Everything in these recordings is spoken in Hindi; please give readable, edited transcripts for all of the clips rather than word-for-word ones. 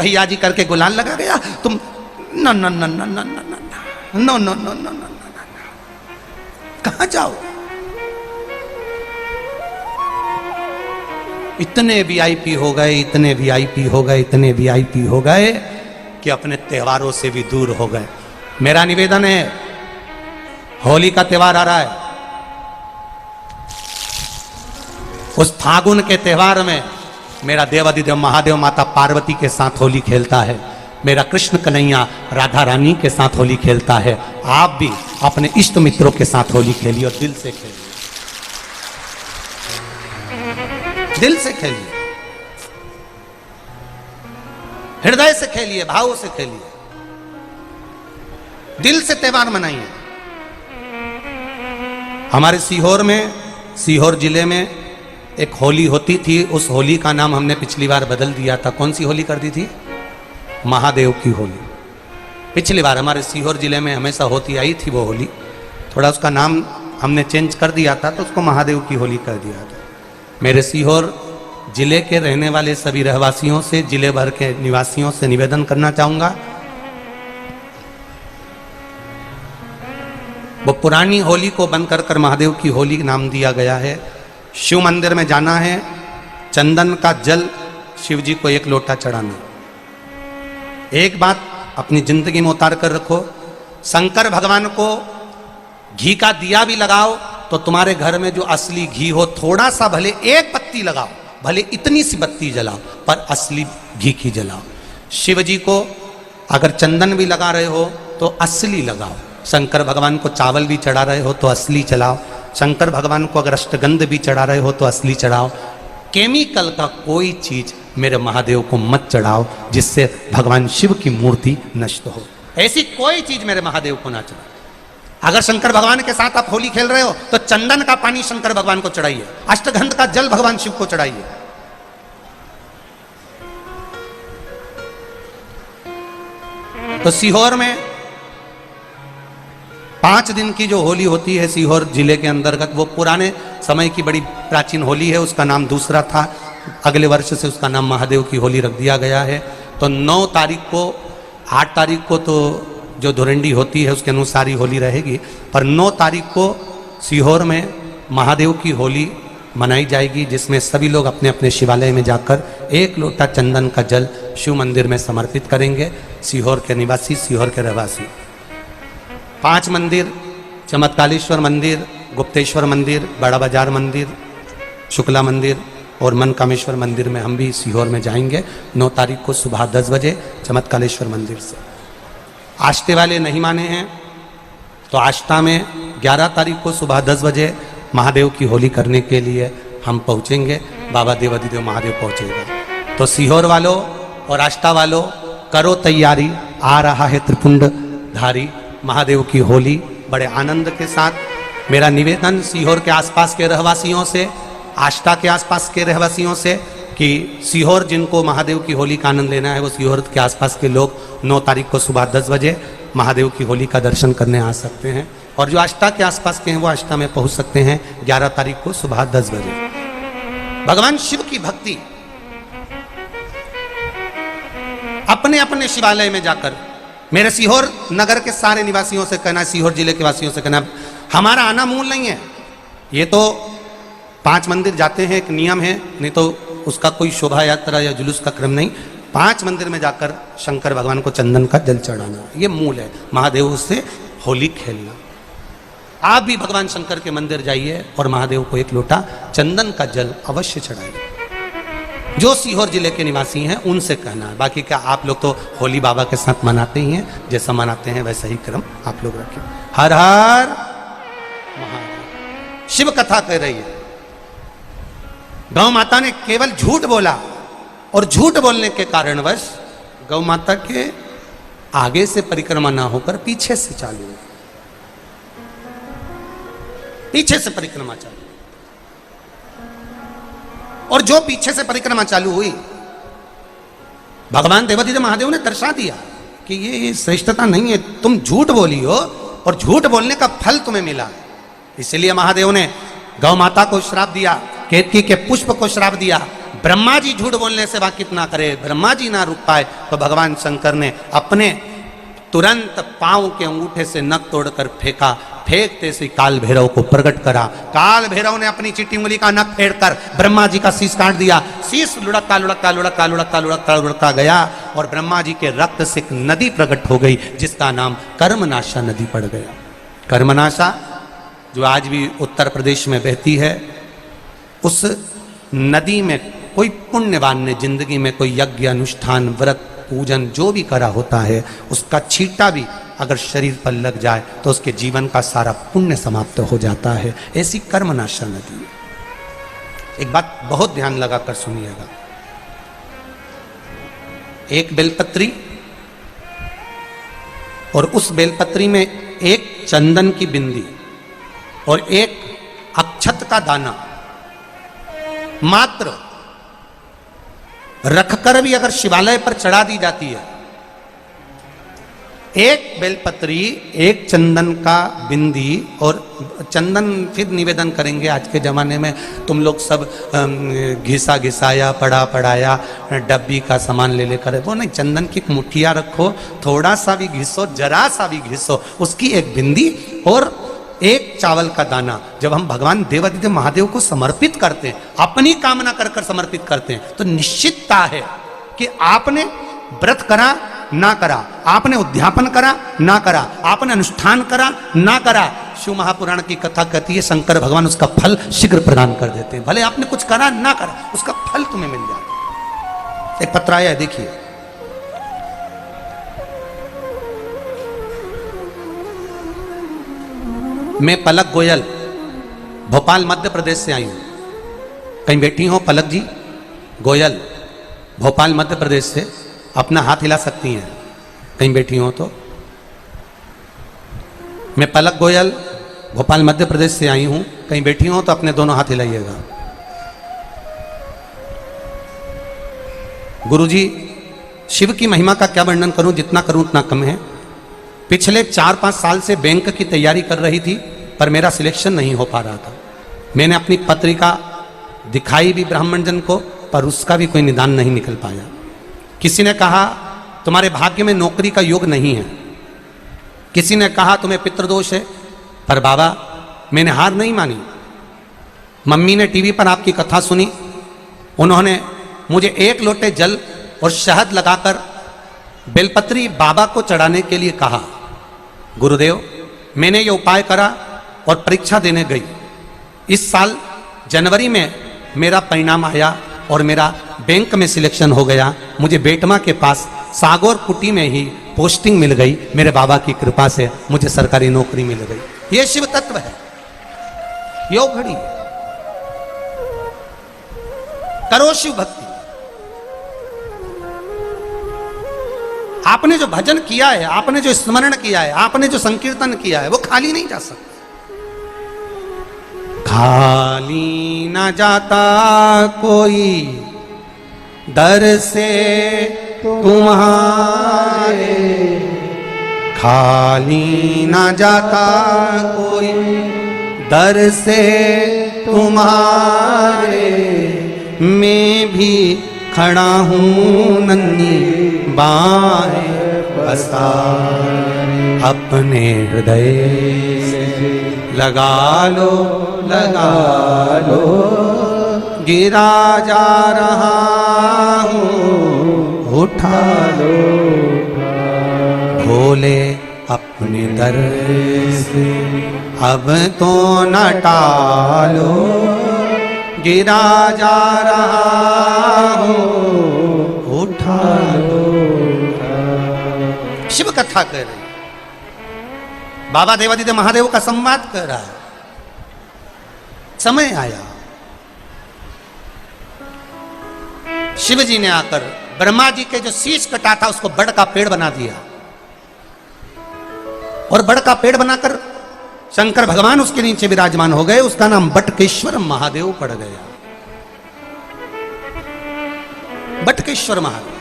भैया जी करके गुलाल लगा गया, तुम न न न न न न no no no no no, कहां जाओ? इतने वीआईपी हो गए, इतने वीआईपी हो गए, इतने वीआईपी हो गए कि अपने त्योहारों से भी दूर हो गए। मेरा निवेदन है, होली का त्योहार आ रहा है, उस फागुन के त्योहार में मेरा देवाधिदेव महादेव माता पार्वती के साथ होली खेलता है, मेरा कृष्ण कन्हैया राधा रानी के साथ होली खेलता है। आप भी अपने इष्ट मित्रों के साथ होली खेलिए और दिल से खेलिए, दिल से खेलिए, हृदय से खेलिए, भाव से खेलिए, दिल से त्योहार मनाइए। हमारे सीहोर में, सीहोर जिले में एक होली होती थी, उस होली का नाम हमने पिछली बार बदल दिया था। कौन सी होली कर दी थी? महादेव की होली। पिछली बार हमारे सीहोर जिले में हमेशा होती आई थी वो होली, थोड़ा उसका नाम हमने चेंज कर दिया था, तो उसको महादेव की होली कर दिया था। मेरे सीहोर जिले के रहने वाले सभी रहवासियों से, जिले भर के निवासियों से निवेदन करना चाहूंगा, वो पुरानी होली को बंद कर महादेव की होली नाम दिया गया है। शिव मंदिर में जाना है, चंदन का जल शिव जी को 1 लोटा चढ़ाना। एक बात अपनी जिंदगी में उतार कर रखो, शंकर भगवान को घी का दिया भी लगाओ तो तुम्हारे घर में जो असली घी हो, थोड़ा सा भले 1 पत्ती लगाओ, भले इतनी सी बत्ती जलाओ, पर असली घी की जलाओ। शिव जी को अगर चंदन भी लगा रहे हो तो असली लगाओ। शंकर भगवान को चावल भी चढ़ा रहे हो तो असली चढ़ाओ। शंकर भगवान को अगर अष्टगंध भी चढ़ा रहे हो तो असली चढ़ाओ। केमिकल का कोई चीज मेरे महादेव को मत चढ़ाओ जिससे भगवान शिव की मूर्ति नष्ट हो। ऐसी कोई चीज मेरे महादेव को ना चढ़ाओ। अगर शंकर भगवान के साथ आप होली खेल रहे हो तो चंदन का पानी शंकर भगवान को चढ़ाइए, अष्टगंध का जल भगवान शिव को चढ़ाइए। तो सीहोर में 5 दिन की जो होली होती है सीहोर जिले के अंतर्गत, वो पुराने समय की बड़ी प्राचीन होली है, उसका नाम दूसरा था। अगले वर्ष से उसका नाम महादेव की होली रख दिया गया है। तो 9 तारीख को, 8 तारीख को तो जो धुरंडी होती है उसके अनुसार ही होली रहेगी, पर 9 तारीख को सीहोर में महादेव की होली मनाई जाएगी, जिसमें सभी लोग अपने अपने शिवालय में जाकर 1 लोटा चंदन का जल शिव मंदिर में समर्पित करेंगे। सीहोर के निवासी, सीहोर के रहवासी। 5 मंदिर, चमत्कालेश्वर मंदिर, गुप्तेश्वर मंदिर, बड़ा बाजार मंदिर, शुक्ला मंदिर और मनकामेश्वर मंदिर में हम भी सीहोर में जाएंगे 9 तारीख को सुबह 10 बजे चमत्कालेश्वर मंदिर से। आष्टे वाले नहीं माने हैं तो आष्टा में 11 तारीख को सुबह 10 बजे महादेव की होली करने के लिए हम पहुंचेंगे। बाबा देवाधिदेव महादेव पहुंचेगा। तो सीहोर वालों और आष्टा वालों करो तैयारी, आ रहा है त्रिपुंडधारी महादेव की होली बड़े आनंद के साथ। मेरा निवेदन सीहोर के आसपास के रहवासियों से, आष्टा के आसपास के रहवासियों से कि सीहोर जिनको महादेव की होली का आनंद लेना है वो सीहोर के आसपास के लोग 9 तारीख को सुबह 10 बजे महादेव की होली का दर्शन करने आ सकते हैं, और जो आष्टा के आसपास के हैं वो आष्टा में पहुंच सकते हैं 11 तारीख को सुबह 10 बजे। भगवान शिव की भक्ति अपने अपने शिवालय में जाकर, मेरे सीहोर नगर के सारे निवासियों से कहना, सीहोर जिले के वासियों से कहना, हमारा आना मूल नहीं है। ये तो 5 मंदिर जाते हैं, एक नियम है, नहीं तो उसका कोई शोभा यात्रा या जुलूस का क्रम नहीं। 5 मंदिर में जाकर शंकर भगवान को चंदन का जल चढ़ाना, ये मूल है। महादेव से होली खेलना। आप भी भगवान शंकर के मंदिर जाइए और महादेव को 1 लोटा चंदन का जल अवश्य चढ़ाइए। जो सीहोर जिले के निवासी हैं उनसे कहना है। बाकी क्या आप लोग तो होली बाबा के साथ मनाते ही हैं, जैसा मनाते हैं वैसा ही क्रम आप लोग रखें। हर हर महादेव। शिव कथा कह रही है, गौ माता ने केवल झूठ बोला और झूठ बोलने के कारणवश गौ माता के आगे से परिक्रमा ना होकर पीछे से चालू हुई, पीछे से परिक्रमा चालू। और जो पीछे से परिक्रमा चालू हुई, भगवान देवाधिदेव महादेव ने दर्शा दिया कि ये श्रेष्ठता नहीं है, तुम झूठ बोली हो और झूठ बोलने का फल तुम्हें मिला। इसलिए महादेव ने गौ माता को श्राप दिया, केतकी के पुष्प को श्राप दिया, ब्रह्मा जी झूठ बोलने से वह कितना करे, ब्रह्मा जी ना रुक पाए तो भगवान शंकर ने अपने तुरंत पांव के अंगूठे से नख तोड़कर फेंका। फेंकते से काल भैरव को प्रकट करा। काल भैरव ने अपनी चिट्टी उंगली का नख फेंककर ब्रह्मा जी का शीश काट दिया। शीश लुढ़कता लुढ़कता लुढ़कता लुढ़कता लुढ़कता लुढ़कता गया और ब्रह्मा जी के रक्त से एक नदी प्रकट हो गई जिसका नाम कर्मनाशा नदी पड़ गया। कर्मनाशा जो आज भी उत्तर प्रदेश में बहती है, उस नदी में कोई पुण्यवान ने जिंदगी में कोई यज्ञ अनुष्ठान व्रत पूजन जो भी करा होता है, उसका छींटा भी अगर शरीर पर लग जाए तो उसके जीवन का सारा पुण्य समाप्त हो जाता है। ऐसी कर्मनाशा नदी है। एक बात बहुत ध्यान लगाकर सुनिएगा। एक बेलपत्री और उस बेलपत्री में एक चंदन की बिंदी और एक अक्षत का दाना मात्र रखकर भी अगर शिवालय पर चढ़ा दी जाती है, एक बेलपत्री, एक चंदन का बिंदी, और चंदन फिर निवेदन करेंगे आज के ज़माने में तुम लोग सब घिसा घिसाया पड़ा पड़ाया डब्बी का सामान ले लेकर, वो नहीं, चंदन की एक मुठिया रखो, थोड़ा सा भी घिसो, जरा सा भी घिसो, उसकी एक बिंदी और एक चावल का दाना जब हम भगवान देवादिदेव महादेव को समर्पित करते हैं, अपनी कामना कर कर समर्पित करते हैं, तो निश्चितता है कि आपने व्रत करा ना करा, आपने उद्यापन करा ना करा, आपने अनुष्ठान करा ना करा, शिव महापुराण की कथा कहती है शंकर भगवान उसका फल शीघ्र प्रदान कर देते हैं। भले आपने कुछ करा ना करा, उसका फल तुम्हें मिल जाता है। एक पत्र आया है, देखिए। मैं पलक गोयल, भोपाल मध्य प्रदेश से आई हूं। कहीं बैठी हो पलक जी गोयल, भोपाल मध्य प्रदेश से? अपना हाथ हिला सकती हैं कहीं बैठी हो तो। मैं पलक गोयल, भोपाल मध्य प्रदेश से आई हूं, कहीं बैठी हो तो अपने दोनों हाथ हिलाइएगा। गुरुजी, शिव की महिमा का क्या वर्णन करूं, जितना करूं उतना कम है। पिछले 4-5 साल से बैंक की तैयारी कर रही थी पर मेरा सिलेक्शन नहीं हो पा रहा था। मैंने अपनी पत्रिका दिखाई भी ब्राह्मण जन को, पर उसका भी कोई निदान नहीं निकल पाया। किसी ने कहा तुम्हारे भाग्य में नौकरी का योग नहीं है, किसी ने कहा तुम्हें पितृदोष है, पर बाबा मैंने हार नहीं मानी। मम्मी ने टीवी पर आपकी कथा सुनी, उन्होंने मुझे 1 लोटे जल और शहद लगाकर बेलपत्री बाबा को चढ़ाने के लिए कहा। गुरुदेव, मैंने ये उपाय करा और परीक्षा देने गई। इस साल जनवरी में मेरा परिणाम आया और मेरा बैंक में सिलेक्शन हो गया। मुझे बेटमा के पास सागौर कुटी में ही पोस्टिंग मिल गई। मेरे बाबा की कृपा से मुझे सरकारी नौकरी मिल गई। ये शिव तत्व है, योग घड़ी। करो शिव भक्ति। आपने जो भजन किया है, आपने जो स्मरण किया है, आपने जो संकीर्तन किया है, वो खाली नहीं जा सकता। खाली न जाता कोई दर से तुम्हारे, खाली न जाता कोई दर से तुम्हारे, मैं भी खड़ा हूँ नन्ही बाहें पसारे, अपने हृदय से लगा लो गिरा जा रहा हूँ उठा लो, भोले अपने दर से अब तो न टालो, गिरा जा रहा हूँ उठा लो। शिव कथा कर रही, बाबा देवादिदेव महादेव का संवाद कर रहा है। समय आया, शिव जी ने आकर ब्रह्मा जी के जो शीश कटा था उसको बड़ का पेड़ बना दिया, और बड़ का पेड़ बनाकर शंकर भगवान उसके नीचे विराजमान हो गए। उसका नाम बटकेश्वर महादेव पड़ गया। बटकेश्वर महादेव।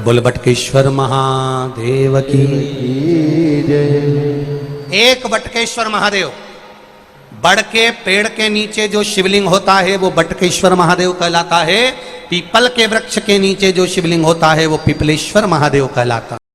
बोल बटकेश्वर महादेव की जय। एक बटकेश्वर महादेव बड़ के पेड़ के नीचे जो शिवलिंग होता है वो बटकेश्वर महादेव कहलाता है, पीपल के वृक्ष के नीचे जो शिवलिंग होता है वो पिपलेश्वर महादेव कहलाता है।